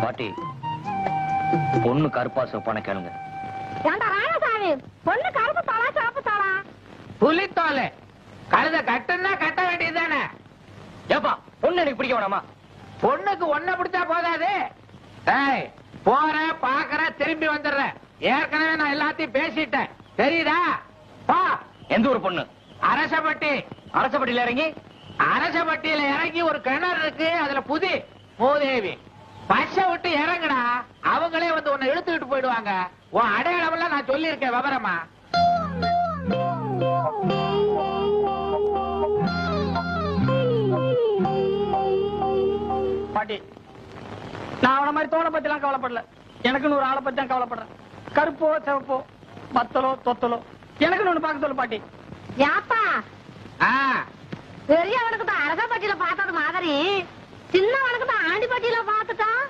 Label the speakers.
Speaker 1: பாட்டி பொண்ணு கருப்பா சிவப்பான கேளுங்க.
Speaker 2: ஏண்டா ராயசாமி, பொண்ணு கருப்பு தாளா சிவப்பு தாளா?
Speaker 3: புலித்தோலை கழுத கட்டுன்னா கட்ட வேண்டியதுதானே.
Speaker 1: ஏப்பா பொண்ணு எனக்கு பிடிக்க வேணாமா?
Speaker 3: பொண்ணுக்கு ஒன்ன பிடிச்சா போதாது. ஏய், போற பாக்குற திரும்பி வந்துடுற. ஏற்கனவே நான் எல்லாத்தையும் பேசிட்டேன், தெரியுதா? பா.
Speaker 1: எந்த ஒரு பொண்ணு?
Speaker 3: அரசப்பட்டி.
Speaker 1: அரசப்பட்டியில இறங்கி
Speaker 3: அரசப்பட்டியில இறங்கி ஒரு கிணறு இருக்கு, அதுல புதி மூதேவி. பச்சை விட்டு இறங்குடா, அவங்களே வந்து உன்னை இழுத்துக்கிட்டு போயிடுவாங்க. உன் அடையாளம் எல்லாம் நான் சொல்லியிருக்கேன் விவரமா.
Speaker 4: பாட்டி, நான் அவன மாதிரி தோலை பத்தி எல்லாம் கவலைப்படல. எனக்குன்னு ஒரு ஆளை பத்தி தான் கவலைப்படுறேன். கருப்போ சிவப்போ மத்தலோ தொத்தலோ எனக்குன்னு ஒண்ணு பார்க்க சொல்லு பாட்டி.
Speaker 2: ஏப்பா,
Speaker 3: ஆ,
Speaker 2: பெரியவனுக்கு தான் அரசப்பட்டியில பார்த்தது மாதிரி சின்னவனுக்கு தான் ஆண்டிப்பட்டியில பார்த்துட்டான்.